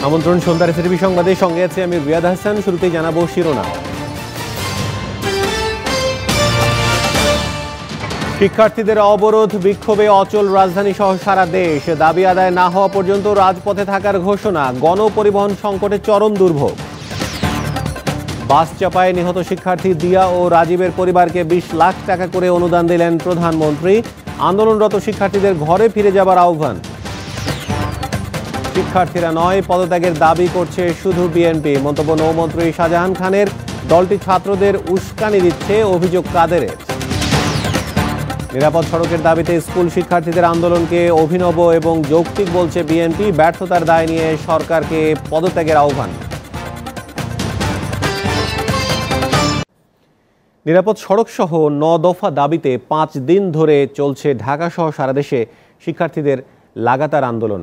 আমন্ত্রণ সন্ধ্যার এসএটিভি সংবাদের সঙ্গে আছে আমি রিয়াদ হাসান। শুরুতেই জানাবো শিরোনাম। শিক্ষার্থীদের অবরোধ বিক্ষোভে অচল রাজধানী সহ সারা দেশ। দাবি আদায় না হওয়া পর্যন্ত রাজপথে থাকার ঘোষণা। গণপরিবহন সংকটে চরম দুর্ভোগ। বাস চাপায় নিহত শিক্ষার্থী দিয়া ও রাজীবের পরিবারকে 20 লাখ টাকা করে অনুদান দিলেন প্রধানমন্ত্রী। আন্দোলনরত শিক্ষার্থীদের ঘরে ফিরে যাবার আহ্বান। শিক্ষার্থীরা নয়, পদত্যাগের দাবি করছে শুধু বিএনপি। মন্তব্য নৌমন্ত্রী শাহজাহান খানের। দলটি ছাত্রদের উস্কানি দিচ্ছে, অভিযোগ কাদেরের। নিরাপদ সড়কের দাবিতে স্কুল শিক্ষার্থীদের আন্দোলনকে অভিনব এবং যৌক্তিক বলছে বিএনপি। ব্যর্থতার দায় নিয়ে সরকারকে পদত্যাগের আহ্বান। নিরাপদ সড়ক সহ 9 দফা দাবিতে 5 দিন ধরে চলছে ঢাকা সহ সারা দেশে শিক্ষার্থীদের লাগাতার আন্দোলন।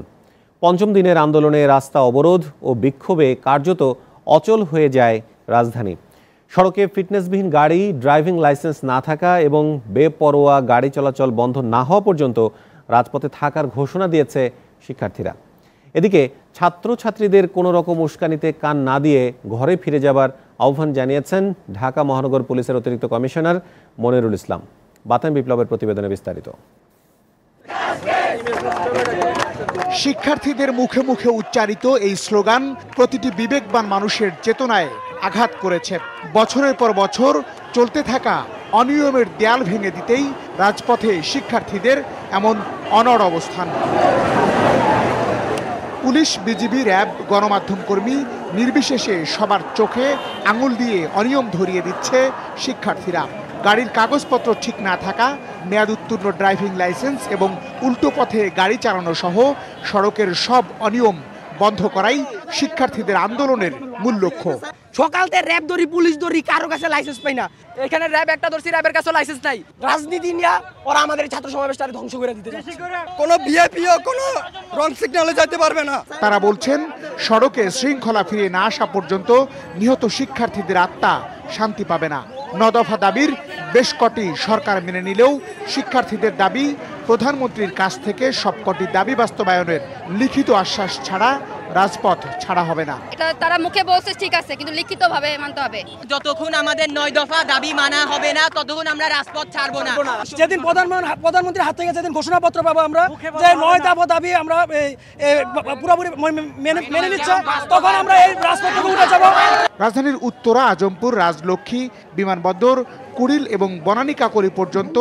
পঞ্চম দিনের আন্দোলনে রাস্তা অবরোধ ও বিক্ষোভে কার্যত অচল হয়ে যায় রাজধানী। সড়কে ফিটনেসবিহীন গাড়ি, ড্রাইভিং লাইসেন্স না থাকা এবং বেপরোয়া গাড়ি চলাচল বন্ধ না হওয়া পর্যন্ত রাজপথে থাকার ঘোষণা দিয়েছে শিক্ষার্থীরা। এদিকে ছাত্রছাত্রীদের কোনো রকম উস্কানিতে কান না দিয়ে ঘরে ফিরে যাবার আহ্বান জানিয়েছেন ঢাকা মহানগর পুলিশের অতিরিক্ত কমিশনার মনিরুল ইসলাম। বাতান বিপ্লবের প্রতিবেদনে বিস্তারিত। শিক্ষার্থীদের মুখে মুখে উচ্চারিত এই স্লোগান প্রতিটি বিবেকবান মানুষের চেতনায় আঘাত করেছে। বছরের পর বছর চলতে থাকা অনিয়মের দেয়াল ভেঙে দিতেই রাজপথে শিক্ষার্থীদের এমন অনড় অবস্থান। পুলিশ, বিজিবি, র্যাব, গণমাধ্যম কর্মী নির্বিশেষে সবার চোখে আঙুল দিয়ে অনিয়ম ধরিয়ে দিচ্ছে শিক্ষার্থীরা। গাড়ির কাগজপত্র ঠিক না থাকা, মেয়াদ উত্তীর্ণ ড্রাইভিং লাইসেন্স এবং উল্টো পথে গাড়ি চালানো সহ সড়কের সব অনিয়ম বন্ধ করাই শিক্ষার্থীদের আন্দোলনের মূল লক্ষ্য। সকালতে র্যাব ধরি, পুলিশ ধরি, কারো কাছে লাইসেন্স পাই না। এখানে র্যাব একটা ধরছি, র্যাবের কাছে লাইসেন্স নাই। রাজনীতি নিয়ে ওরা আমাদের ছাত্র সমাবেশটা ধ্বংস করে দিতে যাচ্ছে। কোনো ভিআইপিও কোনো রং সিগন্যালে যেতে পারবে না। তারা বলছেন, সড়কে শৃঙ্খলা ফিরে না আসা পর্যন্ত নিহত শিক্ষার্থীদের আত্মা শান্তি পাবে না। 9 দফা দাবির বেশ কটি সরকার মেনে নিলেও শিক্ষার্থীদের দাবি প্রধানমন্ত্রীর কাছ থেকে সবকটি দাবি বাস্তবায়নের লিখিত আশ্বাস ছাড়া রাজপথ ছাড়া হবে না। এটা তারা মুখে বলছে ঠিক আছে, কিন্তু লিখিতভাবে মানতে হবে। যতক্ষণ আমাদের 9 দফা দাবি মানা হবে না ততক্ষণ আমরা রাজপথ ছাড়বো না। যেদিন প্রধানমন্ত্রীর হাত থেকে যেদিন ঘোষণাপত্র পাবো আমরা যে 9 দফা দাবি আমরা পুরোপুরি মেনে নিচ্ছে, তখন আমরা এই রাজপথ থেকে উঠে যাব। রাজধানীর উত্তরা, আজমপুর, রাজলক্ষ্মী, বিমানবন্দর, কুড়িল এবং বনানী কাকলী পর্যন্ত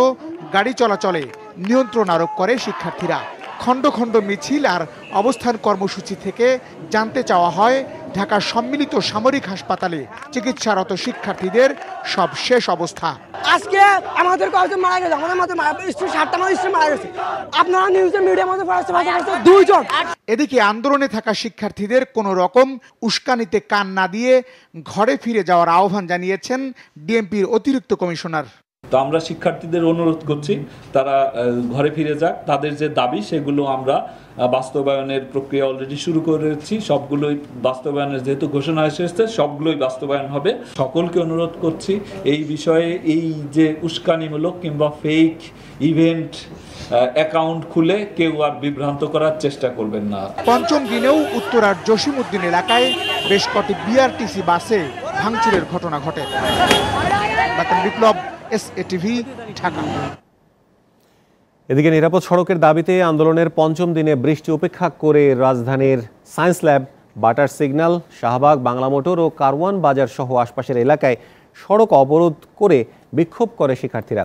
গাড়ি চলাচলে নিয়ন্ত্রণ আরোপ করে শিক্ষার্থীরা। খণ্ড খণ্ড মিছিল আর অবস্থান কর্মসূচি থেকে জানতে চাওয়া হয় ঢাকার সম্মিলিত সামরিক হাসপাতালে চিকিৎসারত শিক্ষার্থীদের সব শেষ অবস্থা। আজকে আমাদের কয়েকজন মারা গেছে, আমাদের মধ্যে 7টা মানুষ মারা গেছে। আপনারা নিউজে মিডিয়ার মধ্যে 2 জন। এদিকে আন্দোলনে থাকা শিক্ষার্থীদের কোনো রকম উস্কানিতে কান না দিয়ে ঘরে ফিরে যাওয়ার আহ্বান জানিয়েছেন ডিএমপির অতিরিক্ত কমিশনার। তো আমরা শিক্ষার্থীদের অনুরোধ করছি তারা ঘরে ফিরে যাক। তাদের যে দাবি সেগুলো আমরা বাস্তবায়নের প্রক্রিয়া অলরেডি শুরু করেছি। সবগুলোই বাস্তবায়নের যেহেতু ঘোষণা এসেছে সবগুলোই বাস্তবায়ন হবে। সকলকে অনুরোধ করছি এই বিষয়ে এই যে উস্কানিমূলক কিংবা ফেক ইভেন্ট অ্যাকাউন্ট খুলে কেউ আর বিভ্রান্ত করার চেষ্টা করবেন না। পঞ্চম দিনেও উত্তরার জসিমউদ্দিন এলাকায় বেশ কটি বিআরটিসি বাসে ভাঙচুরের ঘটনা ঘটে। বাতান বিপ্লব, এসএটিভি, ঢাকা। এদিকে নিরাপদ সড়কের দাবিতে আন্দোলনের পঞ্চম দিনে বৃষ্টি উপেক্ষা করে রাজধানীর সায়েন্স ল্যাব, বাটার সিগন্যাল, শাহবাগ, বাংলা মোটর ও কারওয়ান বাজার সহ আশপাশের এলাকায় সড়ক অবরোধ করে বিক্ষোভ করে শিক্ষার্থীরা।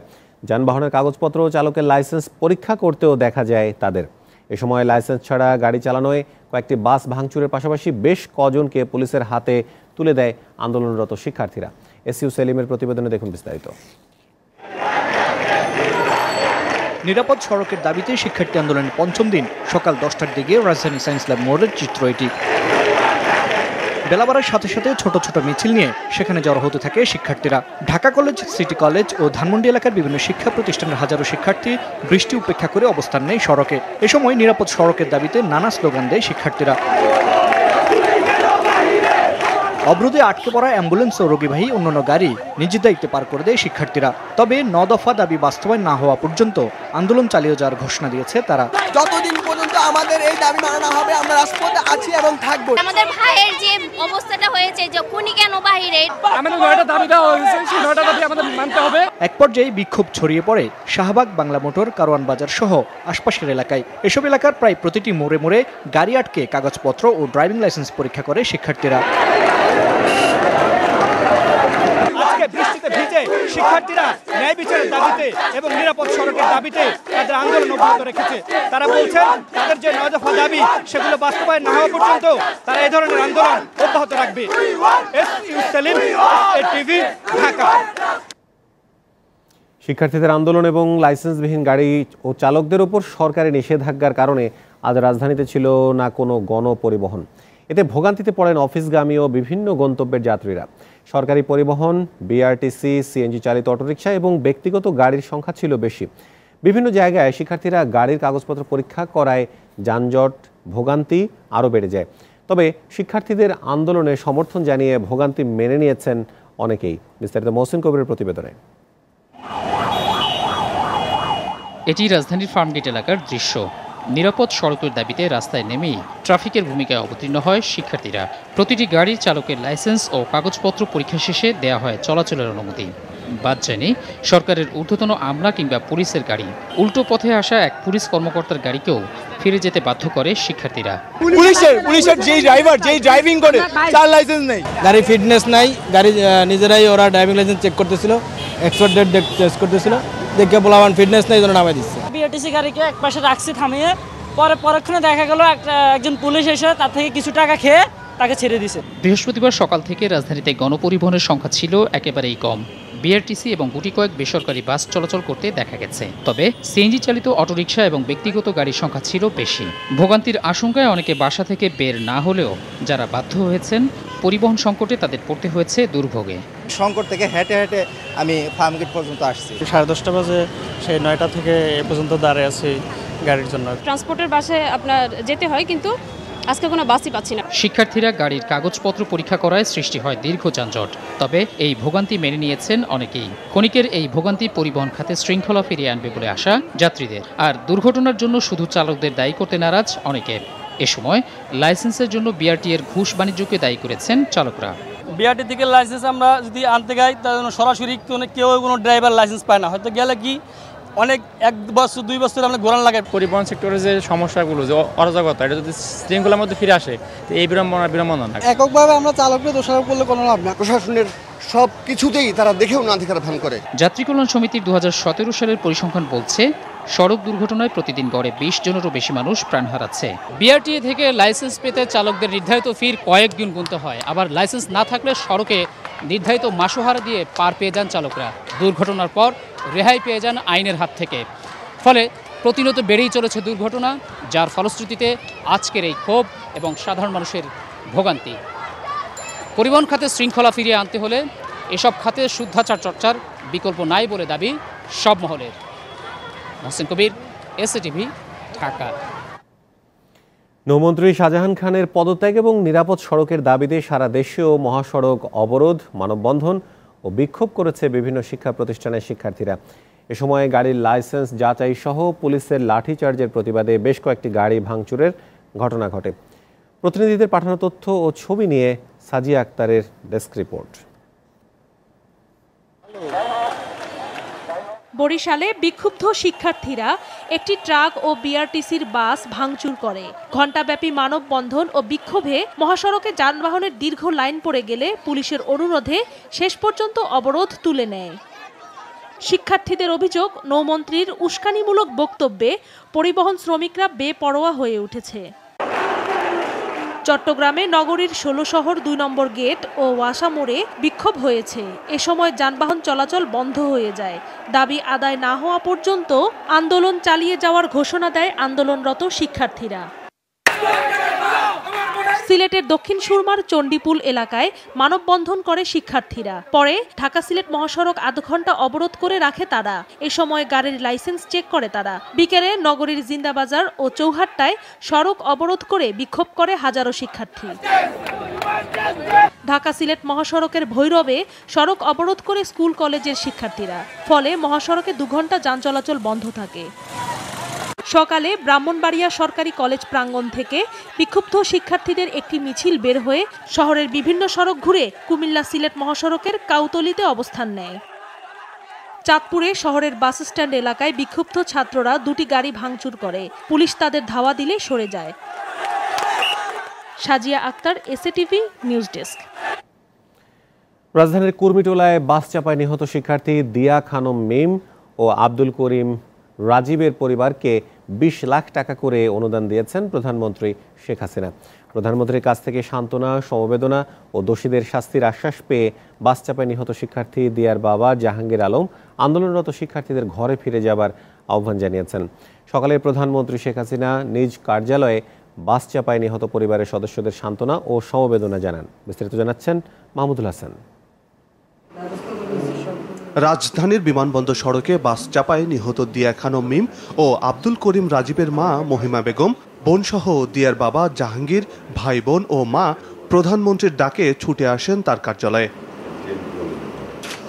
যানবাহনের কাগজপত্র ও চালকের লাইসেন্স পরীক্ষা করতেও দেখা যায় তাদের। এ সময় লাইসেন্স ছাড়া গাড়ি চালানোয় কয়েকটি বাস ভাঙচুরের পাশাপাশি বেশ কজনকে পুলিশের হাতে তুলে দেয় আন্দোলনরত শিক্ষার্থীরা। এসইউ সেলিমের প্রতিবেদনে দেখুন বিস্তারিত। নিরাপদ সড়কের দাবিতে শিক্ষার্থী আন্দোলনের পঞ্চম দিন সকাল 10টার দিকে রাজধানী সায়েন্স ল্যাব মোড়ের চিত্র এটি। বেলা বাড়ার সাথে সাথে ছোট ছোট মিছিল নিয়ে সেখানে জড়ো হতে থাকে শিক্ষার্থীরা। ঢাকা কলেজ, সিটি কলেজ ও ধানমন্ডি এলাকার বিভিন্ন শিক্ষা প্রতিষ্ঠানের হাজারো শিক্ষার্থী বৃষ্টি উপেক্ষা করে অবস্থান নেয় সড়কে। এ সময় নিরাপদ সড়কের দাবিতে নানা স্লোগান দেয় শিক্ষার্থীরা। অবরোধে আটকে পড়া অ্যাম্বুলেন্স ও রোগীবাহী অন্যান্য গাড়ি নিজ দায়িত্বে পার করে দেয় শিক্ষার্থীরা। তবে 9 দফা দাবি বাস্তবায়ন না হওয়া পর্যন্ত আন্দোলন চালিয়ে যাওয়ার ঘোষণা দিয়েছে তারা। যতদিন পর্যন্ত আমাদের এই দাবি মানা না হবে আমরা রাজপথে আছি এবং থাকবো। আমাদের ভাইয়ের যে অবস্থাটা হয়েছে যে খুনি কেন বাহিরে, আমাদের 9টা দাবি দেওয়া হয়েছে, সেই 9টা দাবি আমাদের মানতে হবে। এক পর্যায়ে বিক্ষোভ ছড়িয়ে পড়ে শাহবাগ, বাংলা মোটর, কারওয়ান বাজার সহ আশপাশের এলাকায়। এসব এলাকার প্রায় প্রতিটি মোড়ে মোড়ে গাড়ি আটকে কাগজপত্র ও ড্রাইভিং লাইসেন্স পরীক্ষা করে শিক্ষার্থীরা। বৃষ্টিতে ভিজে শিক্ষার্থীরা ন্যায় বিচারের দাবিতে এবং নিরাপদ সড়কের দাবিতে তাদের আন্দোলন অব্যাহত রেখেছে। তারা বলছেন তাদের যে 9 দফা দাবি সেগুলো বাস্তবায়ন না হওয়া পর্যন্ত তারা এই ধরনের আন্দোলন অব্যাহত রাখবে। সেলিম, টিভি, ঢাকা। শিক্ষার্থীদের আন্দোলন এবং লাইসেন্সবিহীন গাড়ি ও চালকদের উপর সরকারি নিষেধাজ্ঞার কারণে আজ রাজধানীতে ছিল না কোনো গণপরিবহন। এতে ভোগান্তিতে পড়েন অফিসগামী ও বিভিন্ন গন্তব্যের যাত্রীরা। সরকারি পরিবহন, বিআরটিসি, সিএনজি চালিত অটোরিকশা এবং ব্যক্তিগত গাড়ির সংখ্যা ছিল বেশি। বিভিন্ন জায়গায় শিক্ষার্থীরা গাড়ির কাগজপত্র পরীক্ষা করায় যানজট, ভোগান্তি আরও বেড়ে যায়। তবে শিক্ষার্থীদের আন্দোলনে সমর্থন জানিয়ে ভোগান্তি মেনে নিয়েছেন অনেকেই। বিস্তারিত মহসিন কবিরের প্রতিবেদনে। এটি রাজধানীর ফার্মগেট এলাকার দৃশ্য। নিরাপদ সড়কের দাবিতে রাস্তায় নেমেই ট্রাফিকের ভূমিকায় অবতীর্ণ হয় শিক্ষার্থীরা। প্রতিটি গাড়ির চালকের লাইসেন্স ও কাগজপত্র পরীক্ষা শেষে দেয়া হয় চলাচলের অনুমতি। বাদ যায়নি সরকারের ঊর্ধ্বতন আমলা কিংবা পুলিশের গাড়ি। উল্টো পথে আসা এক পুলিশ কর্মকর্তার গাড়িকেও ফিরে যেতে বাধ্য করে শিক্ষার্থীরা। পুলিশের যেই ড্রাইভার যেই ড্রাইভিং করে তার লাইসেন্স নেই, গাড়ি ফিটনেস নাই, গাড়ি নিজেরাই ওরা ড্রাইভিং লাইসেন্স চেক করতেছিল, এক্সপায়ার ডেট টেস্ট করতেছিল, দেখে বলাবান ফিটনেস নেই জন্য নামাই দিচ্ছে। বিআরটিসি গাড়িকে এক পাশে রাখছি থামিয়ে, পরক্ষণে দেখা গেল একজন পুলিশ এসে তার থেকে কিছু টাকা খেয়ে তাকে ছেড়ে দিয়েছে। বৃহস্পতিবার সকাল থেকে রাজধানীতে গণপরিবহনের সংখ্যা ছিল একেবারেই কম। বিআরটিসি এবং গুটি কয়েক বেসরকারি বাস চলাচল করতে দেখা গেছে। তবে সিএনজি চালিত অটোরিকশা এবং ব্যক্তিগত গাড়ির সংখ্যা ছিল বেশি। ভোগান্তির আশঙ্কায় অনেকে বাসা থেকে বের না হলেও যারা বাধ্য হয়েছেন পরিবহন সংকটে তাদের পড়তে হয়েছে দুর্ভোগে। সংকট থেকে হেঁটে হেঁটে আমি ফার্মগেট পর্যন্ত আসছি। 10:30 বাজে সেই 9টা থেকে এ পর্যন্ত দাঁড়িয়ে আছি গাড়ির জন্য। ট্রান্সপোর্টের বাসে আপনার যেতে হয়, কিন্তু আজকে কোনো বাসই পাচ্ছি না। শিক্ষার্থীরা গাড়ির কাগজপত্র পরীক্ষা করায় সৃষ্টি হয় দীর্ঘ যানজট। তবে এই ভোগান্তি মেনে নিয়েছেন অনেকেই। ক্ষণিকের এই ভোগান্তি পরিবহন খাতে শৃঙ্খলা ফিরিয়ে আনবে বলে আশা যাত্রীদের। আর দুর্ঘটনার জন্য শুধু চালকদের দায়ী করতে নারাজ অনেকে। এ সময় লাইসেন্সের জন্য বিআরটি এর ঘুষ বাণিজ্যকে দায়ী করেছেন চালকরা। বিআরটি থেকে লাইসেন্স আমরা যদি আনতে যাই তার জন্য সরাসরি কেউ কোনো ড্রাইভার লাইসেন্স পায় না। হয়তো গেলে কি অনেক 1 বছর 2 বছর আমরা ঘোরান লাগে। পরিবহন সেক্টরে যে সমস্যাগুলো, যে অরাজকতা, এটা যদি শৃঙ্খলার মধ্যে ফিরে আসে তো এই বিড়ম্বনা না। এককভাবে আমরা চালককে দোষারোপ করলে কোনো লাভ না। প্রশাসনের সব কিছুতেই তারা দেখেও না দেখার ভান করে। যাত্রী কল্যাণ সমিতির 2017 সালের পরিসংখ্যান বলছে সড়ক দুর্ঘটনায় প্রতিদিন গড়ে 20 জনেরও বেশি মানুষ প্রাণ হারাচ্ছে। বিআরটি থেকে লাইসেন্স পেতে চালকদের নির্ধারিত ফির কয়েক দিন গুনতে হয়। আবার লাইসেন্স না থাকলে সড়কে নির্ধারিত মাসোহারা দিয়ে পার পেয়ে যান চালকরা। দুর্ঘটনার পর রেহাই পেয়ে যান আইনের হাত থেকে। ফলে প্রতিনিয়ত বেড়েই চলেছে দুর্ঘটনা, যার ফলশ্রুতিতে আজকের এই ক্ষোভ এবং সাধারণ মানুষের ভোগান্তি। পরিবহন খাতে শৃঙ্খলা ফিরিয়ে আনতে হলে এসব খাতে শুদ্ধাচার চর্চার বিকল্প নাই বলে দাবি সব মহলের। মহসিন কবির, এসএটিভি, ঢাকা। নৌমন্ত্রী শাহজাহান খানের পদত্যাগ এবং নিরাপদ সড়কের দাবিতে সারা দেশেও মহাসড়ক অবরোধ, মানববন্ধন ও বিক্ষোভ করেছে বিভিন্ন শিক্ষা প্রতিষ্ঠানের শিক্ষার্থীরা। এ সময় গাড়ির লাইসেন্স যাচাই সহ পুলিশের লাঠিচার্জের প্রতিবাদে বেশ কয়েকটি গাড়ি ভাঙচুরের ঘটনা ঘটে। প্রতিনিধিদের পাঠানো তথ্য ও ছবি নিয়ে সাজিয়া আক্তারের ডেস্ক রিপোর্ট। বরিশালে বিক্ষুব্ধ শিক্ষার্থীরা একটি ট্রাক ও বিআরটিসির বাস ভাঙচুর করে। ঘণ্টাব্যাপী মানববন্ধন ও বিক্ষোভে মহাসড়কে যানবাহনের দীর্ঘ লাইন পড়ে গেলে পুলিশের অনুরোধে শেষ পর্যন্ত অবরোধ তুলে নেয়। শিক্ষার্থীদের অভিযোগ, নৌমন্ত্রীর উস্কানিমূলক বক্তব্যে পরিবহন শ্রমিকরা বেপরোয়া হয়ে উঠেছে। চট্টগ্রামে নগরীর 16 শহর 2 নম্বর গেট ও ওয়াসা মোড়ে বিক্ষোভ হয়েছে। এ সময় যানবাহন চলাচল বন্ধ হয়ে যায়। দাবি আদায় না হওয়া পর্যন্ত আন্দোলন চালিয়ে যাওয়ার ঘোষণা দেয় আন্দোলনরত শিক্ষার্থীরা। সিলেটের দক্ষিণ সুরমার চণ্ডীপুল এলাকায় মানববন্ধন করে শিক্ষার্থীরা। পরে ঢাকা সিলেট মহাসড়ক আধ ঘন্টা অবরোধ করে রাখে তারা। এ সময় গাড়ির লাইসেন্স চেক করে তারা। বিকেলে নগরীর জিন্দাবাজার ও চৌহাট্টায় সড়ক অবরোধ করে বিক্ষোভ করে হাজারো শিক্ষার্থী। ঢাকা সিলেট মহাসড়কের ভৈরবে সড়ক অবরোধ করে স্কুল কলেজের শিক্ষার্থীরা, ফলে মহাসড়কে 2 ঘন্টা যান চলাচল বন্ধ থাকে। সকালে ব্রাহ্মণবাড়িয়া সরকারি কলেজ প্রাঙ্গণ থেকে বিক্ষুব্ধ শিক্ষার্থীদের একটি মিছিল বের হয়ে শহরের বিভিন্ন সড়ক ঘুরে কুমিল্লা সিলেট মহাসড়কের কাউতলিতে অবস্থান নেয়। চাঁদপুরে শহরের বাস স্ট্যান্ড এলাকায় বিক্ষুব্ধ ছাত্ররা 2টি গাড়ি ভাঙচুর করে, পুলিশ তাদের ধাওয়া দিলে সরে যায়। সাজিয়া আক্তার, এসএটিভি নিউজ ডেস্ক। রাজধানীর কুর্মিটোলায় বাস চাপায় নিহত শিক্ষার্থী দিয়া খানম মিম ও আব্দুল করিম রাজীবের পরিবারকে 20 লাখ টাকা করে অনুদান দিয়েছেন প্রধানমন্ত্রী শেখ হাসিনা। প্রধানমন্ত্রীর কাছ থেকে সান্ত্বনা, সমবেদনা ও দোষীদের শাস্তির আশ্বাস পেয়ে বাস চাপায় নিহত শিক্ষার্থী দিয়ার বাবা জাহাঙ্গীর আলম আন্দোলনরত শিক্ষার্থীদের ঘরে ফিরে যাবার আহ্বান জানিয়েছেন। সকালে প্রধানমন্ত্রী শেখ হাসিনা নিজ কার্যালয়ে বাস চাপায় নিহত পরিবারের সদস্যদের সান্ত্বনা ও সমবেদনা জানান। বিস্তারিত জানাচ্ছেন মাহমুদুল হাসান। রাজধানীর বিমানবন্দর সড়কে বাস চাপায় নিহত দিয়া খানম মিম ও আব্দুল করিম রাজীবের মা মহিমা বেগম, বোনসহ দিয়ার বাবা জাহাঙ্গীর, ভাই বোন ও মা প্রধানমন্ত্রীর ডাকে ছুটে আসেন তার কার্যালয়ে।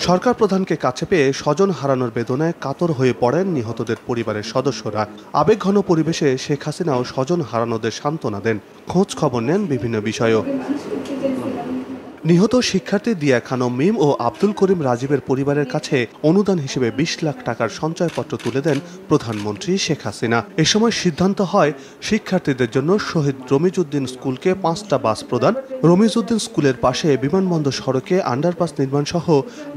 সরকার প্রধানকে কাছে পেয়ে স্বজন হারানোর বেদনায় কাতর হয়ে পড়েন নিহতদের পরিবারের সদস্যরা। আবেগঘন পরিবেশে শেখ হাসিনাও স্বজন হারানোদের সান্ত্বনা দেন, খোঁজ খবর নেন বিভিন্ন বিষয়েও। নিহত শিক্ষার্থী দিয়া খানম মিম ও আব্দুল করিম রাজীবের পরিবারের কাছে অনুদান হিসেবে 20 লাখ টাকার সঞ্চয়পত্র তুলে দেন প্রধানমন্ত্রী শেখ হাসিনা। এ সময় সিদ্ধান্ত হয় শিক্ষার্থীদের জন্য শহীদ রমিজউদ্দিন স্কুলকে 5টা বাস প্রদান, রমিজউদ্দিন স্কুলের পাশে বিমানবন্দর সড়কে আন্ডারপাস নির্মাণ সহ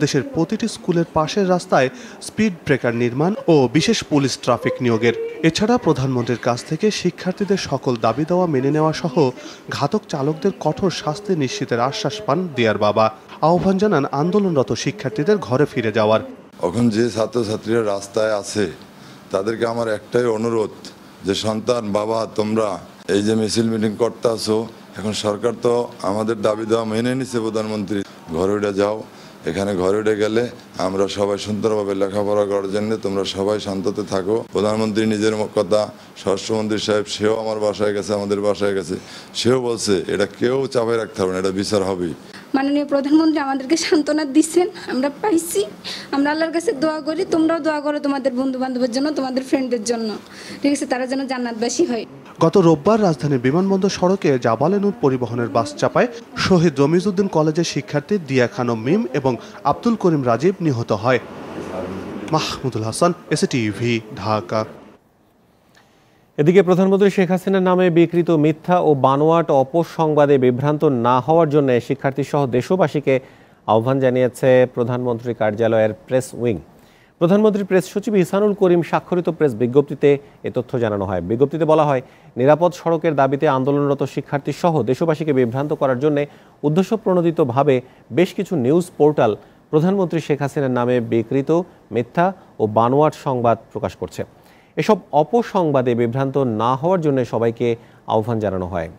দেশের প্রতিটি স্কুলের পাশের রাস্তায় স্পিড ব্রেকার নির্মাণ ও বিশেষ পুলিশ ট্রাফিক নিয়োগের। এছাড়া প্রধানমন্ত্রীর কাছ থেকে শিক্ষার্থীদের সকল দাবি দেওয়া মেনে নেওয়া সহ ঘাতক চালকদের কঠোর শাস্তি নিশ্চিতের আশ্বাস পান দিয়ার বাবা। আহ্বান জানান আন্দোলনরত শিক্ষার্থীদের ঘরে ফিরে যাওয়ার। এখন যে ছাত্রছাত্রীরা রাস্তায় আছে তাদেরকে আমার একটাই অনুরোধ যে সন্তান, বাবা, তোমরা এই যে মিছিল মিটিং করতে আসো, এখন সরকার তো আমাদের দাবি দেওয়া মেনে নিছে, প্রধানমন্ত্রী ঘরে উঠে যাও। এখানে ঘরে উঠে গেলে আমরা সবাই সুন্দরভাবে লেখাপড়া করার জন্য তোমরা সবাই শান্ততে থাকো। প্রধানমন্ত্রী নিজের কথা, স্বরাষ্ট্রমন্ত্রী সাহেব সেও আমার বাসায় গেছে, আমাদের বাসায় গেছে, সেও বলছে এটা কেউ চাপাই রাখতে হবে না, এটা বিচার হবেই। মাননীয় প্রধানমন্ত্রী আমাদেরকে সান্ত্বনা দিচ্ছেন, আমরা পাইছি। আমরা আল্লাহর কাছে দোয়া করি, তোমরাও দোয়া করো তোমাদের বন্ধু বান্ধবের জন্য, তোমাদের ফ্রেন্ডদের জন্য, ঠিক আছে, তারা যেন জান্নাতবাসী হয়। গত রোববার রাজধানীর বিমানবন্দর সড়কে জাবালে নূর পরিবহনের বাস চাপায় শহীদ রমিজউদ্দিন কলেজের শিক্ষার্থী দিয়া খানম মিম এবং আব্দুল করিম রাজীব নিহত হয়। মাহমুদুল হাসান, এসএটিভি, ঢাকা। এদিকে প্রধানমন্ত্রী শেখ হাসিনার নামে বিকৃত মিথ্যা ও বানোয়াট অপসংবাদে বিভ্রান্ত না হওয়ার জন্য শিক্ষার্থী সহ দেশবাসীকে আহ্বান জানিয়েছে প্রধানমন্ত্রী কার্যালয়ের প্রেস উইং। প্রধানমন্ত্রীর প্রেস সচিব ইহসানুল করিম স্বাক্ষরিত প্রেস বিজ্ঞপ্তিতে এ তথ্য জানানো হয়। বিজ্ঞপ্তিতে বলা হয়, নিরাপদ সড়কের দাবিতে আন্দোলনরত শিক্ষার্থী সহ দেশবাসীকে বিভ্রান্ত করার জন্য উদ্দেশ্যপ্রণোদিতভাবে বেশ কিছু নিউজ পোর্টাল প্রধানমন্ত্রী শেখ হাসিনার নামে বিকৃত মিথ্যা ও বানোয়াট সংবাদ প্রকাশ করছে। এসব অপসংবাদে বিভ্রান্ত না হওয়ার জন্য সবাইকে আহ্বান জানানো হয়।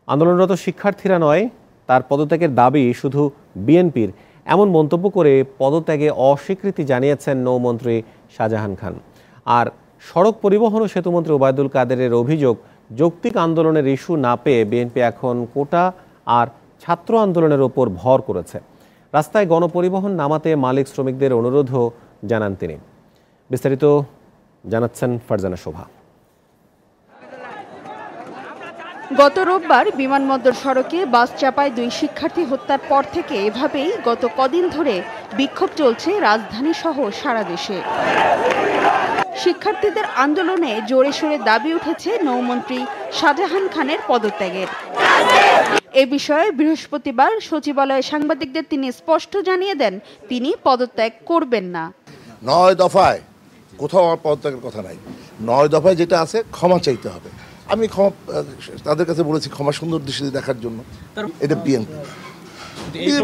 আন্দোলনরত শিক্ষার্থীরা নয়, তার পদত্যাগের দাবি শুধু বিএনপির, এমন মন্তব্য করে পদত্যাগে অস্বীকৃতি জানিয়েছেন নৌমন্ত্রী শাহজাহান খান। আর সড়ক পরিবহন ও সেতুমন্ত্রী ওবায়দুল কাদেরের অভিযোগ, যৌক্তিক আন্দোলনের ইস্যু না পেয়ে বিএনপি এখন কোটা আর ছাত্র আন্দোলনের ওপর ভর করেছে। রাস্তায় গণপরিবহন নামাতে মালিক শ্রমিকদের অনুরোধও জানান তিনি। বিস্তারিত জানাচ্ছেন ফারজানা শোভা। গত রোববার বিমানবন্দর সড়কে বাস চাপায় 2 শিক্ষার্থী হত্যার পর থেকে এভাবেই গত কদিন ধরে বিক্ষোভ চলছে রাজধানী সহ সারা দেশে। শিক্ষার্থীদের আন্দোলনে জোরে সোরে দাবি উঠেছে নৌমন্ত্রী শাহজাহান খানের পদত্যাগের। এ বিষয়ে বৃহস্পতিবার সচিবালয়ে সাংবাদিকদের তিনি স্পষ্ট জানিয়ে দেন, তিনি পদত্যাগ করবেন না। 9 দফায় কোথাও আমার পদত্যাগের কথা নাই। 9 দফায় যেটা আছে, ক্ষমা চাইতে হবে। আমি ক্ষমা তাদের কাছে বলেছি ক্ষমা সুন্দর দৃষ্টিতে দেখার জন্য। এটা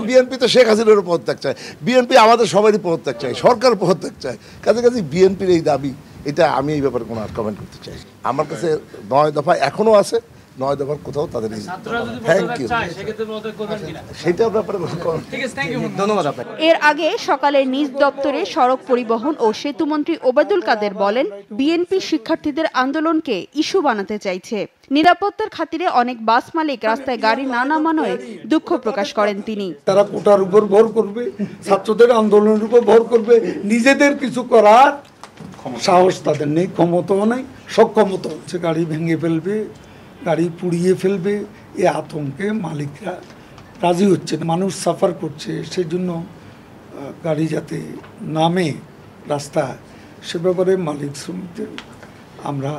বিএনপি তো শেখ হাসিনার পদত্যাগ চায়, বিএনপি আমাদের সবারই পদত্যাগ চায়, সরকার পদত্যাগ চায়। কাছাকাছি বিএনপির এই দাবি, এটা আমি এই ব্যাপারে কোনো আর কমেন্ট করতে চাই। আমার কাছে 9 দফা এখনও আছে, 9 দফার কোথাও তাদের থ্যাংক ইউ সেটা ব্যাপারে ধন্যবাদ আপনাকে। এর আগে সকালে নিজ দপ্তরে সড়ক পরিবহন ও সেতুমন্ত্রী ওবায়দুল কাদের বলেন, বিএনপি শিক্ষার্থীদের আন্দোলনকে ইস্যু বানাতে চাইছে। নিরাপত্তার খাতিরে অনেক বাস মালিক রাস্তায় গাড়ি না নামানোয় দুঃখ প্রকাশ করেন তিনি। তারা কোটার উপর ভর করবে, ছাত্রদের আন্দোলনের উপর ভর করবে, নিজেদের কিছু করার সাহস তাদের নেই, ক্ষমতাও নেই, সক্ষমতা হচ্ছে গাড়ি ভেঙে ফেলবে, গাড়ি পুড়িয়ে ফেলবে। এই আতঙ্কে মালিকরা রাজি হচ্ছে না, মানুষ সাফার করছে, সেজন্য গাড়ি যাতে নামে রাস্তায় সে ব্যাপারে মালিক শ্রমিকদের আমরা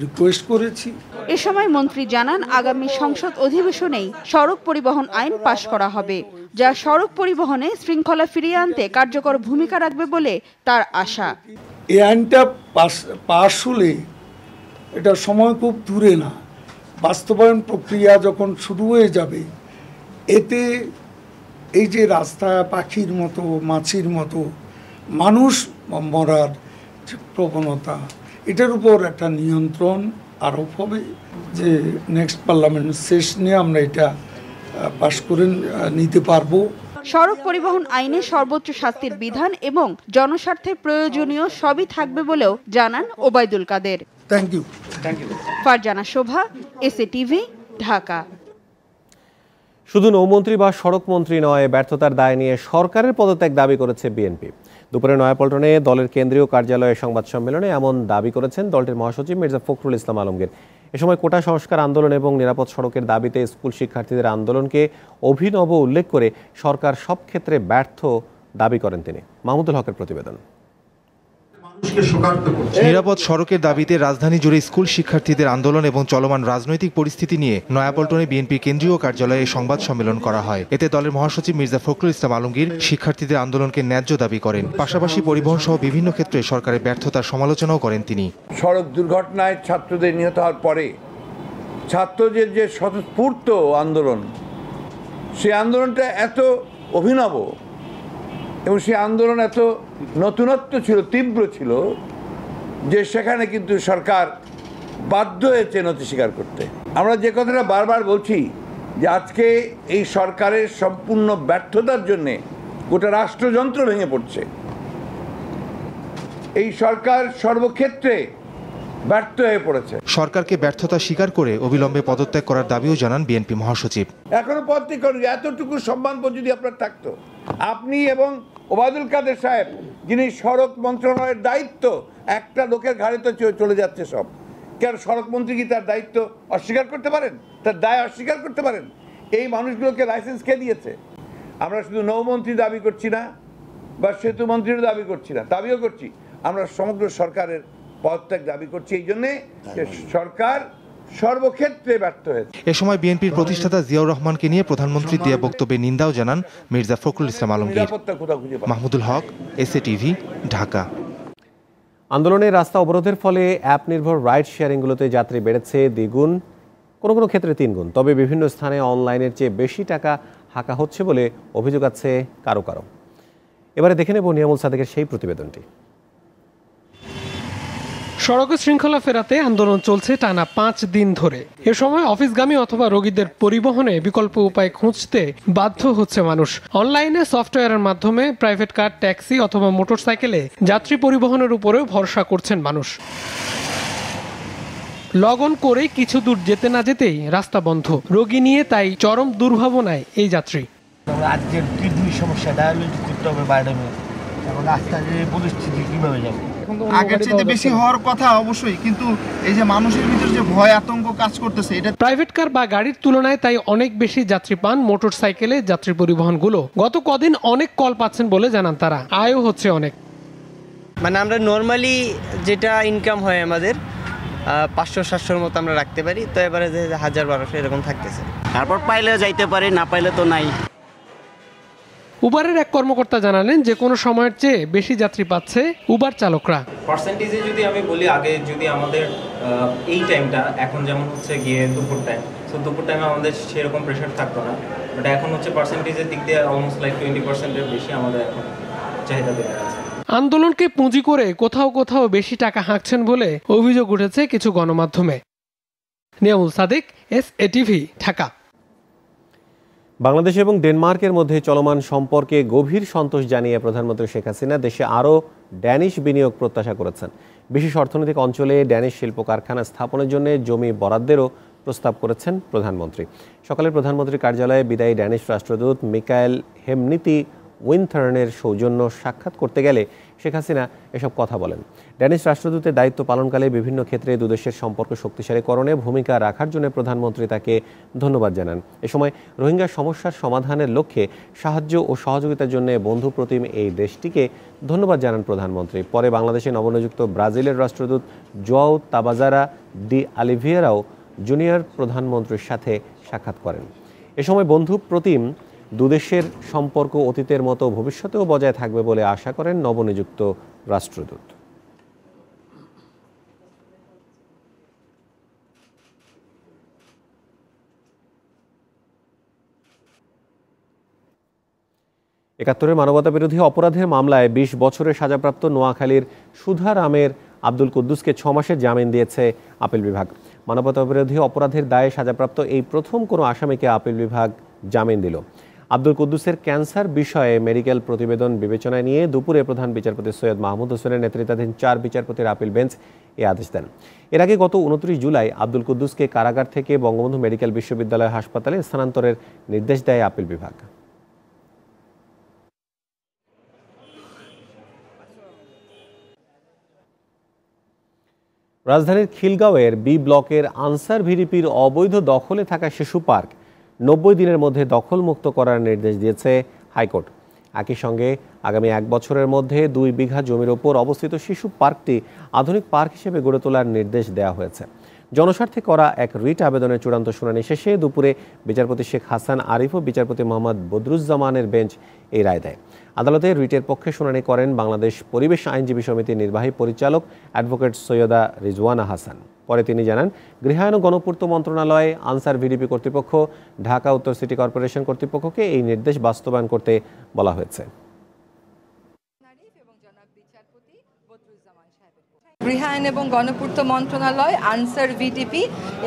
রিকোয়েস্ট করেছি। এ সময় মন্ত্রী জানান, আগামী সংসদ অধিবেশনেই সড়ক পরিবহন আইন পাশ করা হবে, যা সড়ক পরিবহনে শৃঙ্খলা ফিরিয়ে আনতে কার্যকর ভূমিকা রাখবে বলে তার আশা। এই আইনটা পাশ হলে এটা সময় খুব দূরে না, বাস্তবায়ন প্রক্রিয়া যখন শুরু হয়ে যাবে, এতে এই যে রাস্তায় পাখির মতো মাছির মতো মানুষ মরার যে প্রবণতা, এটার উপর একটা নিয়ন্ত্রণ আরোপ হবে, যে নেক্সট পার্লামেন্ট সেশনে আমরা এটা পাশ করে নিতে পারবো। সড়ক পরিবহন আইনে সর্বোচ্চ শাস্তির বিধান এবং জনস্বার্থে প্রয়োজনীয় সবই থাকবে বলেও জানান Obaidul Quader. Thank you. Farzana Shova, SATV, Dhaka. শুধু নৌমন্ত্রী বা সড়ক মন্ত্রী নয়, ব্যর্থতার দায় নিয়ে সরকারের পদত্যাগ দাবি করেছে বিএনপি। দুপুরে নয়াপল্টনে দলের কেন্দ্রীয় কার্যালয়ে সংবাদ সম্মেলনে এমন দাবি করেছেন দলটির মহাসচিব মির্জা ফখরুল ইসলাম আলমগীর। এ সময় কোটা সংস্কার আন্দোলন এবং নিরাপদ সড়কের দাবিতে স্কুল শিক্ষার্থীদের আন্দোলনকে অভিনব উল্লেখ করে সরকার সব ক্ষেত্রে ব্যর্থ দাবি করেন তিনি। মাহমুদুল হকের প্রতিবেদন। নিরাপদ সড়কের দাবিতে রাজধানী জুড়ে স্কুল শিক্ষার্থীদের আন্দোলন এবং চলমান রাজনৈতিক পরিস্থিতি নিয়ে নয়াপল্টনে বিএনপির কেন্দ্রীয় কার্যালয়ে সংবাদ সম্মেলন করা হয়। এতে দলের মহাসচিব মির্জা ফখরুল ইসলাম আলমগীর শিক্ষার্থীদের আন্দোলনকে ন্যায্য দাবি করেন। পাশাপাশি পরিবহন সহ বিভিন্ন ক্ষেত্রে সরকারের ব্যর্থতার সমালোচনাও করেন তিনি। সড়ক দুর্ঘটনায় ছাত্রদের নিহত হওয়ার পরে ছাত্রদের যে স্বতঃস্ফূর্ত আন্দোলন, সেই আন্দোলনটা এত অভিনব এবং সেই আন্দোলন এত নতুনত্ব ছিল, তীব্র ছিল, যে সেখানে কিন্তু সরকার বাধ্য হয়েছে নথি স্বীকার করতে। আমরা যে কথাটা বারবার বলছি যে আজকে এই সরকারের সম্পূর্ণ ব্যর্থতার জন্যে গোটা রাষ্ট্রযন্ত্র ভেঙে পড়ছে। এই সরকার সর্বক্ষেত্রে ব্যর্থ হয়ে পড়েছে। সরকারকে ব্যর্থতা স্বীকার করে অবিলম্বে পদত্যাগ করার দাবিও জানান বিএনপি মহাসচিব। এখনো পদত্যাগ করুন, এতটুকু সম্মানবোধ যদি আপনার থাকতো, আপনি এবং ওবায়দুল কাদের সাহেব, যিনি সড়ক মন্ত্রণালয়ের দায়িত্ব, একটা লোকের ঘাড়ে তো চলে যাচ্ছে সব। কেন সড়ক মন্ত্রী কি তার দায়িত্ব অস্বীকার করতে পারেন? তার দায় অস্বীকার করতে পারেন? এই মানুষগুলোকে লাইসেন্স কে দিয়েছে? আমরা শুধু নৌমন্ত্রী দাবি করছি না বা সেতু মন্ত্রীরও দাবি করছি না, দাবিও করছি, আমরা সমগ্র সরকারের পদত্যাগ দাবি করছি, এই জন্যে যে সরকার সর্বক্ষেত্রে ব্যর্থ হয়েছে। এ সময় বিএনপির প্রতিষ্ঠাতা জিয়াউর রহমানকে নিয়ে প্রধানমন্ত্রীর দেয়া বক্তব্যে নিন্দাও জানান মির্জা ফখরুল ইসলাম আলমগীর। মাহমুদুল হক, এসএটিভি, ঢাকা। আন্দোলনের রাস্তা অবরোধের ফলে অ্যাপ নির্ভর রাইড শেয়ারিংগুলোতে যাত্রী বেড়েছে দ্বিগুণ, কোনো কোনো ক্ষেত্রে 3 গুণ। তবে বিভিন্ন স্থানে অনলাইনের চেয়ে বেশি টাকা হাঁকা হচ্ছে বলে অভিযোগ আছে কারো কারো। এবারে দেখে নেব নিয়ামুল সাদেকের সেই প্রতিবেদনটি। সড়কে শৃঙ্খলা ফেরাতে আন্দোলন চলছে টানা 5 দিন ধরে। এ সময় অফিসগামী অথবা রোগীদের পরিবহনে বিকল্প উপায় খুঁজতে বাধ্য হচ্ছে মানুষ। অনলাইনে সফটওয়্যারের মাধ্যমে প্রাইভেট কার, ট্যাক্সি অথবা মোটরসাইকেলে যাত্রী পরিবহনের উপরেও ভরসা করছেন মানুষ। লগ অন করে কিছু দূর যেতে না যেতেই রাস্তা বন্ধ, রোগী নিয়ে তাই চরম দুর্ভাবনায় এই যাত্রী। আজকের কিডনি সমস্যা, ডায়ালিসিস করতে হবে বাইরে, এবং রাস্তায় যে পরিস্থিতি কিভাবে যাবে? আগের চেয়ে বেশি হওয়ার কথা অবশ্যই, কিন্তু এই যে মানুষের ভিতরে যে ভয় আতঙ্ক কাজ করতেছে, এটা প্রাইভেট কার বা গাড়ির তুলনায় তাই অনেক বেশি যাত্রী পান মোটরসাইকেলে যাত্রী পরিবহনগুলো। গত কদিন অনেক কল পাচ্ছেন বলে জানান তারা, আয়ও হচ্ছে অনেক। মানে আমরা নর্মালি যেটা ইনকাম হয় আমাদের 500-700-র মতো আমরা রাখতে পারি, তো এবারে যে 1000-1200 এরকম থাকতেছে। তারপর পাইলে যাইতে পারি, না পাইলে তো নাই। উবারের এক কর্মকর্তা জানালেন যে কোনো সময়ের চেয়ে বেশি যাত্রী পাচ্ছে উবার চালকরা। পার্সেন্টেজে যদি আমি বলি, আগে যদি আমাদের এই টাইমটা এখন যেমন হচ্ছে গিয়ে দুপুর টাইম, তো দুপুর টাইমে আমাদের সেরকম প্রেশার থাকতো না, বাট এখন হচ্ছে পার্সেন্টেজের দিক দিয়ে অলমোস্ট লাইক 20%-এর বেশি আমাদের এখন চাহিদা বেড়ে গেছে। আন্দোলনকে পুঁজি করে কোথাও কোথাও বেশি টাকা হাঁকছেন বলে অভিযোগ উঠেছে কিছু গণমাধ্যমে। নিয়ামুল সাদিক, SATV, ঢাকা। বাংলাদেশ এবং ডেনমার্কের মধ্যে চলমান সম্পর্কে গভীর সন্তোষ জানিয়ে প্রধানমন্ত্রী শেখ হাসিনা দেশে আরও ড্যানিশ বিনিয়োগ প্রত্যাশা করেছেন। বিশেষ অর্থনৈতিক অঞ্চলে ড্যানিশ শিল্প কারখানা স্থাপনের জন্য জমি বরাদ্দেরও প্রস্তাব করেছেন প্রধানমন্ত্রী। সকালে প্রধানমন্ত্রীর কার্যালয়ে বিদায়ী ড্যানিশ রাষ্ট্রদূত মিকায়েল হেমনিতি উইনথার্নের সৌজন্য সাক্ষাৎ করতে গেলে শেখ হাসিনা এসব কথা বলেন। ড্যানিশ রাষ্ট্রদূতের দায়িত্ব পালনকালে বিভিন্ন ক্ষেত্রে দুদেশের সম্পর্ক শক্তিশালীকরণে ভূমিকা রাখার জন্য প্রধানমন্ত্রী তাকে ধন্যবাদ জানান। এ সময় রোহিঙ্গা সমস্যার সমাধানের লক্ষ্যে সাহায্য ও সহযোগিতার জন্য বন্ধুপ্রতিম এই দেশটিকে ধন্যবাদ জানান প্রধানমন্ত্রী। পরে বাংলাদেশে নবনিযুক্ত ব্রাজিলের রাষ্ট্রদূত জোয়াও তাবাজারা ডি অলিভিয়েরাও জুনিয়র প্রধানমন্ত্রীর সাথে সাক্ষাৎ করেন। এ সময় বন্ধুপ্রতিম দুদেশের সম্পর্ক অতীতের মতো ভবিষ্যতেও বজায় থাকবে বলে আশা করেন নবনিযুক্ত রাষ্ট্রদূত। একাত্তরের মানবতাবিরোধী অপরাধের মামলায় ২০ বছরের সাজাপ্রাপ্ত নোয়াখালীর সুধারামের আব্দুল কুদ্দুসকে ৬ মাসের জামিন দিয়েছে আপিল বিভাগ। মানবতাবিরোধী অপরাধের দায়ে সাজাপ্রাপ্ত এই প্রথম কোনো আসামিকে আপিল বিভাগ জামিন দিল। আব্দুল কুদ্দুসের ক্যান্সার বিষয়ে মেডিকেল প্রতিবেদন বিবেচনায় নিয়ে দুপুরে প্রধান বিচারপতি সৈয়দ মাহমুদ হোসেনের নেতৃত্বাধীন ৪ বিচারপতির আপিল বেঞ্চ এ আদেশ দেন। এর আগে গত ২৯ জুলাই আব্দুল কুদ্দুসকে কারাগার থেকে বঙ্গবন্ধু মেডিকেল বিশ্ববিদ্যালয় হাসপাতালে স্থানান্তরের নির্দেশ দেয় আপিল বিভাগ। রাজধানীর খিলগাঁওয়ের বি ব্লকের আনসার ভিডিপির অবৈধ দখলে থাকা শিশু পার্ক ৯০ দিনের মধ্যে দখলমুক্ত করার নির্দেশ দিয়েছে হাইকোর্ট। একই সঙ্গে আগামী ১ বছরের মধ্যে ২ বিঘা জমির ওপর অবস্থিত শিশু পার্কটি আধুনিক পার্ক হিসেবে গড়ে তোলার নির্দেশ দেওয়া হয়েছে। জনস্বার্থে করা এক রিট আবেদনের চূড়ান্ত শুনানি শেষে দুপুরে বিচারপতি শেখ হাসান আরিফ ও বিচারপতি মোহাম্মদ বদরুজ্জামানের বেঞ্চ এই রায় দেয়। আদালতে রিটের পক্ষে শুনানি করেন বাংলাদেশ পরিবেশ আইনজীবী সমিতির নির্বাহী পরিচালক অ্যাডভোকেট সৈয়দা রিজওয়ানা হাসান। পরে তিনি জানান, গৃহায়ন ও গণপূর্ত মন্ত্রণালয়, আনসার ভিডিপি কর্তৃপক্ষ, ঢাকা উত্তর সিটি কর্পোরেশন কর্তৃপক্ষকে এই নির্দেশ বাস্তবায়ন করতে বলা হয়েছে। গৃহায়ন এবং গণপূর্ত মন্ত্রণালয়, আনসার ভিডিপি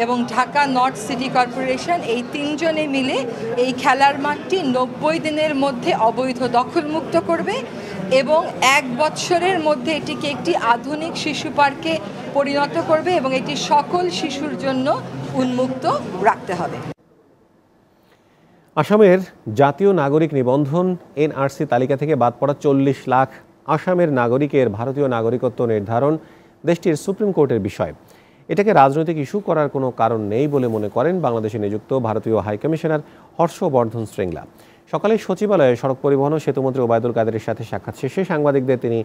এবং ঢাকা নর্থ সিটি কর্পোরেশন এই তিনজনে মিলে এই খেলার মাঠটি ৯০ দিনের মধ্যে অবৈধ দখলমুক্ত করবে এবং ১ বছরের মধ্যে এটিকে একটি আধুনিক শিশু পার্কে পরিণত করবে এবং এটি সকল শিশুর জন্য উন্মুক্ত রাখতে হবে। আসামের জাতীয় নাগরিক নিবন্ধন NRC তালিকা থেকে বাদ পড়া ৪০ লাখ আসামের নাগরিকের ভারতীয় নাগরিকত্ব নির্ধারণ দেশটির সুপ্রিম কোর্টের বিষয়। এটাকে রাজনৈতিক ইস্যু করার কোনো কারণ নেই বলে মনে করেন বাংলাদেশে নিযুক্ত ভারতীয় হাইকমিশনার হর্ষবর্ধন শ্রীংলা। সকালে সচিবালয়ে সড়ক পরিবহন ও সেতুমন্ত্রী ওবায়দুল কাদেরের সাথে সাক্ষাৎ শেষে সাংবাদিকদের তিনি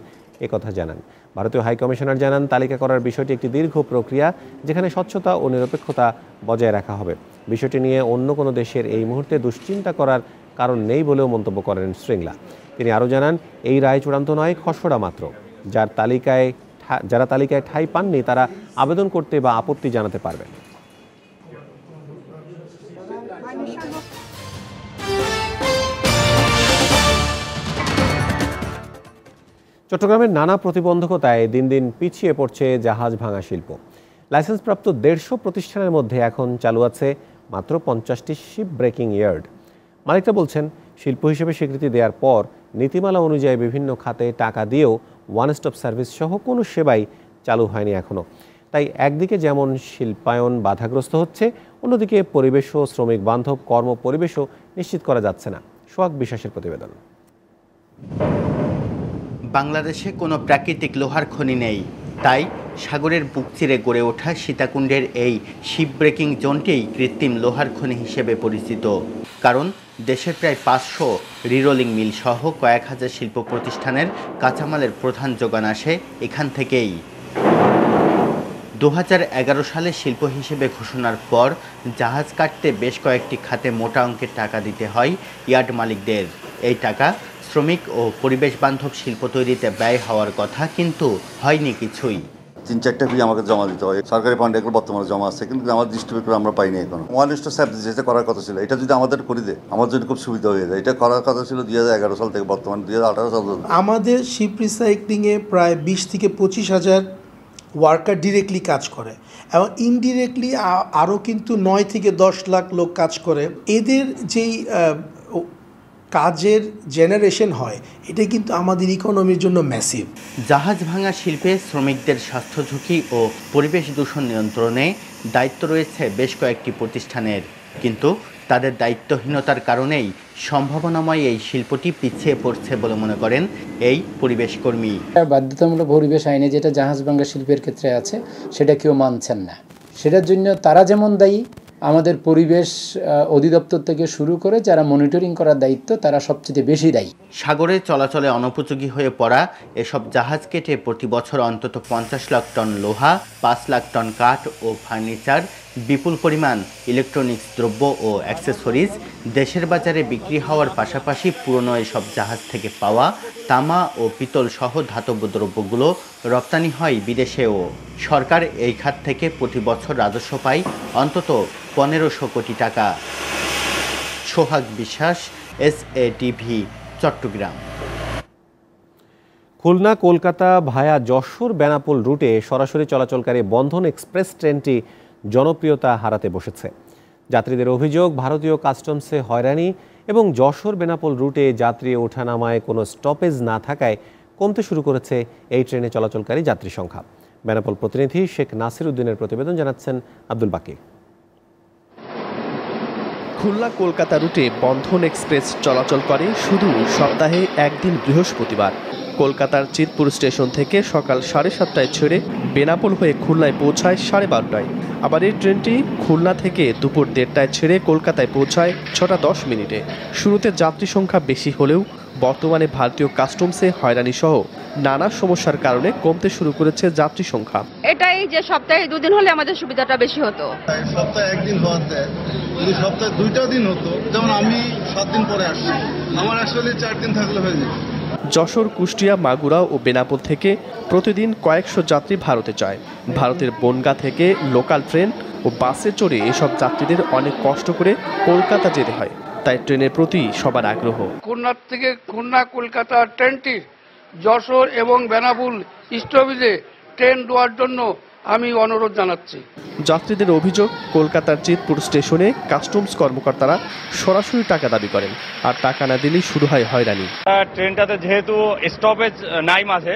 একথা জানান। ভারতীয় হাইকমিশনার জানান, তালিকা করার বিষয়টি একটি দীর্ঘ প্রক্রিয়া, যেখানে স্বচ্ছতা ও নিরপেক্ষতা বজায় রাখা হবে। বিষয়টি নিয়ে অন্য কোনো দেশের এই মুহূর্তে দুশ্চিন্তা করার কারণ নেই বলেও মন্তব্য করেন শ্রীংলা। তিনি আরও জানান, এই রায় চূড়ান্ত নয়, খসড়া মাত্র। যারা তালিকায় ঠাঁই পাননি তারা আবেদন করতে বা আপত্তি জানাতে পারবেন। চট্টগ্রামের নানা প্রতিবন্ধকতায় দিন দিন পিছিয়ে পড়ছে জাহাজ ভাঙা শিল্প। লাইসেন্সপ্রাপ্ত ১৫০ প্রতিষ্ঠানের মধ্যে এখন চালু আছে মাত্র ৫০টি শিপ ব্রেকিং ইয়ার্ড। মালিকরা বলছেন, শিল্প হিসেবে স্বীকৃতি দেওয়ার পর নীতিমালা অনুযায়ী বিভিন্ন খাতে টাকা দিয়েও ওয়ান স্টপ সার্ভিস সহ কোনো সেবাই চালু হয়নি এখনও। তাই একদিকে যেমন শিল্পায়ন বাধাগ্রস্ত হচ্ছে, অন্যদিকে পরিবেশ ও শ্রমিক বান্ধব কর্ম পরিবেশও নিশ্চিত করা যাচ্ছে না। সোহাগ বিশ্বাসের প্রতিবেদন। বাংলাদেশে কোনো প্রাকৃতিক লোহার খনি নেই, তাই সাগরের বুক চিরে গড়ে ওঠা সীতাকুণ্ডের এই শিপ ব্রেকিং জোনটি কৃত্রিম লোহার খনি হিসেবে পরিচিত। কারণ দেশের প্রায় ৫০০ রিরোলিং মিল সহ কয়েক হাজার শিল্প প্রতিষ্ঠানের কাঁচামালের প্রধান যোগান আসে এখান থেকেই। ২০১১ সালে শিল্প হিসেবে ঘোষণার পর জাহাজ কাটতে বেশ কয়েকটি খাতে মোটা অঙ্কের টাকা দিতে হয় ইয়ার্ড মালিকদের। এই টাকা শ্রমিক ও পরিবেশ বান্ধব শিল্প তৈরিতে ব্যয় হওয়ার কথা, কিন্তু হয়নি কিছুই। ৩-৪টা ফি আমাকে জমা দিতে হয়, সরকারি ফান্ড এগুলো বর্তমানে জমা আছে, কিন্তু আমার দৃষ্টিভঙ্গি করে আমরা পাইনি এখন। ওয়ান স্টপ সার্ভিস যেটা করার কথা ছিল, এটা যদি আমাদের করে দেয় আমার জন্য খুব সুবিধা হয়ে যায়। এটা করার কথা ছিল ২০১১ সাল থেকে, বর্তমানে ২০১৮ সাল। আমাদের শিপ রিসাইক্লিংয়ে প্রায় ২০ থেকে ২৫ হাজার ওয়ার্কার ডিরেক্টলি কাজ করে এবং ইনডিরেক্টলি আরও কিন্তু 9 থেকে 10 লাখ লোক কাজ করে। এদের যেই কাজের জেনারেশন হয় এটা কিন্তু আমাদের ইকোনমির জন্য ম্যাসিভ। জাহাজ ভাঙা শিল্পে শ্রমিকদের স্বাস্থ্য ঝুঁকি ও পরিবেশ দূষণ নিয়ন্ত্রণে দায়িত্ব রয়েছে বেশ কয়েকটি প্রতিষ্ঠানের, কিন্তু তাদের দায়িত্বহীনতার কারণেই সম্ভাবনাময় এই শিল্পটি পিছিয়ে পড়ছে বলে মনে করেন এই পরিবেশ কর্মী। বাধ্যতামূলক পরিবেশ আইনে যেটা জাহাজ ভাঙা শিল্পের ক্ষেত্রে আছে সেটা কেউ মানছেন না। সেটার জন্য তারা যেমন দায়ী, আমাদের পরিবেশ অধিদপ্তর থেকে শুরু করে যারা মনিটরিং করার দায়িত্ব তারা সবচেয়ে বেশি দায়ী। সাগরে চলাচলে অনুপযোগী হয়ে পড়া এসব জাহাজ কেটে প্রতি বছর অন্তত 50 লাখ টন লোহা, 5 লাখ টন কাঠ ও ফার্নিচার, বিপুল পরিমাণ ইলেকট্রনিক্স দ্রব্য ও অ্যাক্সেসরিজ দেশের বাজারে বিক্রি হওয়ার পাশাপাশি পুরনো এসব জাহাজ থেকে পাওয়া তামা ও পিতল সহ ধাতব দ্রব্যগুলো রপ্তানি হয় বিদেশেও। সরকার এই খাত থেকে প্রতি বছর রাজস্ব পায় অন্তত 1500 কোটি টাকা। সোহাগ বিশ্বাস, SATV, চট্টগ্রাম। খুলনা কলকাতা ভায়া যশোর বেনাপোল রুটে সরাসরি চলাচলকারী বন্ধন এক্সপ্রেস ট্রেনটি জনপ্রিয়তা হারাতে বসেছে। যাত্রীদের অভিযোগ, ভারতীয় কাস্টমসে হয়রানি এবং যশোর বেনাপোল রুটে যাত্রী ওঠানামায় কোনো স্টপেজ না থাকায় কমতে শুরু করেছে এই ট্রেনে চলাচলকারী যাত্রী সংখ্যা। বেনাপোল প্রতিনিধি শেখ নাসির উদ্দিনের প্রতিবেদন, জানাচ্ছেন আব্দুল বাকি। খুলনা কলকাতা রুটে বন্ধন এক্সপ্রেস চলাচল করে শুধু সপ্তাহে একদিন বৃহস্পতিবার। কলকাতার চিতপুর স্টেশন থেকে সকাল 7:30টায় ছেড়ে বেনাপোল হয়ে খুলনায় পৌঁছায় 12:30টায়। আবার এই ট্রেনটি খুলনা থেকে দুপুর 1:30টায় ছেড়ে কলকাতায় পৌঁছায় 6:10 শুরুতে যাত্রী সংখ্যা বেশি হলেও বর্তমানে ভারতীয় কাস্টমসে হয়রানি সহ নানা সমস্যার কারণে কমতে শুরু করেছে যাত্রী সংখ্যা। এটাই যে সপ্তাহে 2 দিন হলে আমাদের সুবিধাটা বেশি হতো। সপ্তাহে একদিন হওয়াতে যদি সপ্তাহে 2টা দিন হতো, যেমন আমি 7 দিন পরে আসছি, আমার আসলে 4 দিন থাকলে হয়ে যেত। যশোর, কুষ্টিয়া, মাগুরা ও বেনাপোল থেকে প্রতিদিন কয়েকশো যাত্রী ভারতে যায়। ভারতের বনগাঁ থেকে লোকাল ট্রেন ও বাসে চড়ে এসব যাত্রীদের অনেক কষ্ট করে কলকাতা যেতে হয়, তাই ট্রেনের প্রতি সবার আগ্রহ। খুলনা থেকে খুলনা কলকাতা ট্রেনটির যশোর এবং বেনাপোল স্টপেজে ট্রেন দেওয়ার জন্য আমি অনুরোধ জানাচ্ছি। যাত্রীদের অভিযোগ, কলকাতার চিতপুর স্টেশনে কাস্টমস কর্মকর্তারা সরাসরি টাকা দাবি করেন, আর টাকা না দিলেই শুরু হয় হয়রানি। ট্রেনটাতে যেহেতু স্টপেজ নাই মাঝে,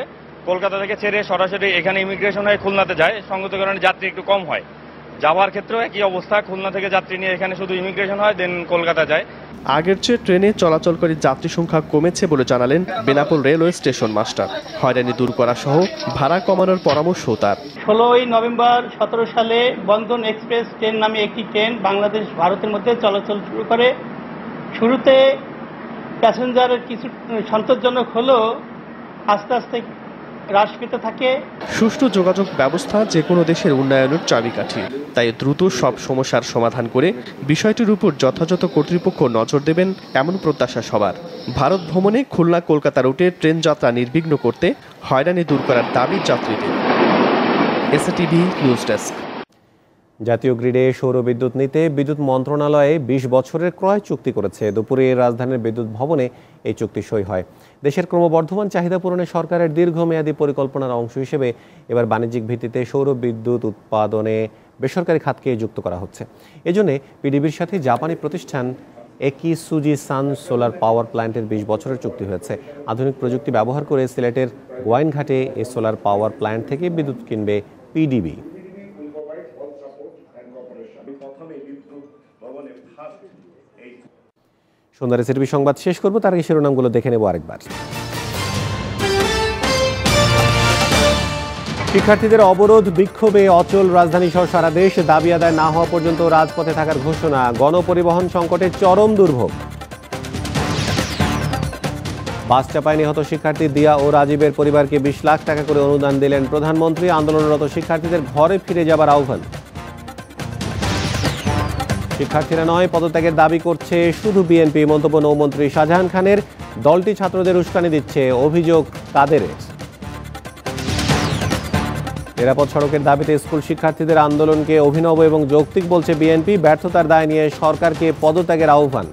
কলকাতা থেকে ছেড়ে সরাসরি এখানে ইমিগ্রেশন হয়ে খুলনাতে যায়, সঙ্গত কারণে যাত্রী একটু কম হয়। যাওয়ার ক্ষেত্রেও একই অবস্থা, খুলনা থেকে যাত্রী নিয়ে এখানে শুধু ইমিগ্রেশন হয়, দেন কলকাতা যায়। আগের চেয়ে ট্রেনে চলাচলকারী যাত্রী সংখ্যা কমেছে বলে জানালেন বেনাপোল রেলওয়ে স্টেশন মাস্টার। হয়রানি দূর করা সহ ভাড়া কমানোর পরামর্শও তার। 16 নভেম্বর 17 সালে বন্ধন এক্সপ্রেস ট্রেন নামে একটি ট্রেন বাংলাদেশ ভারতের মধ্যে চলাচল শুরু করে। শুরুতে প্যাসেঞ্জার কিছু সন্তোষজনক হলেও আস্তে আস্তে হ্রাস পেতে থাকে। সুষ্ঠু যোগাযোগ ব্যবস্থা যে কোনো দেশের উন্নয়নের চাবিকাঠি, তাই দ্রুত সব সমস্যার সমাধান করে বিষয়টির উপর যথাযথ কর্তৃপক্ষ নজর দেবেন এমন প্রত্যাশা সবার। ভারত ভ্রমণে খুলনা কলকাতা রুটে ট্রেন যাত্রা নির্বিঘ্ন করতে হয়রানি দূর করার দাবি যাত্রীদের। SATV news desk. জাতীয় গ্রিডে সৌর বিদ্যুৎ নিতে বিদ্যুৎ মন্ত্রণালয়ে 20 বছরের ক্রয় চুক্তি করেছে। দুপুরে রাজধানীর বিদ্যুৎ ভবনে এই চুক্তি সই হয়। দেশের ক্রমবর্ধমান চাহিদা পূরণে সরকারের দীর্ঘমেয়াদী পরিকল্পনার অংশ হিসেবে এবার বাণিজ্যিক ভিত্তিতে সৌর বিদ্যুৎ উৎপাদনে বেসরকারি খাতকে যুক্ত করা হচ্ছে। এজন্য পিডিবির সাথে জাপানি প্রতিষ্ঠান একিসুজি সান সোলার পাওয়ার প্ল্যান্টের 20 বছরের চুক্তি হয়েছে। আধুনিক প্রযুক্তি ব্যবহার করে সিলেটের গোয়াইনঘাটে এই সোলার পাওয়ার প্ল্যান্ট থেকে বিদ্যুৎ কিনবে পিডিবি। সন্ধ্যার SATV সংবাদ শেষ করব, তার আগে শিরোনামগুলো দেখে নেব আরেকবার। শিক্ষার্থীদের অবরোধ বিক্ষোভে অচল রাজধানী সহ সারা দেশ। দাবি আদায় না হওয়া পর্যন্ত রাজপথে থাকার ঘোষণা। গণপরিবহন সংকটে চরম দুর্ভোগ। বাস চাপায় নিহত শিক্ষার্থী দিয়া ও রাজীবের পরিবারকে 20 লাখ টাকা করে অনুদান দিলেন প্রধানমন্ত্রী। আন্দোলনরত শিক্ষার্থীদের ঘরে ফিরে যাবার আহ্বান। শিক্ষার্থীরা নয়, পদত্যাগের দাবি করছে শুধু বিএনপি। মন্তব্য নৌমন্ত্রী শাহজাহান খানের। দলটি ছাত্রদের উস্কানি দিচ্ছে, অভিযোগ কাদেরের। নিরাপদ সড়কের দাবিতে স্কুল শিক্ষার্থীদের আন্দোলনকে অভিনব এবং যৌক্তিক বলছে বিএনপি। ব্যর্থতার দায় নিয়ে সরকারকে পদত্যাগের আহ্বান।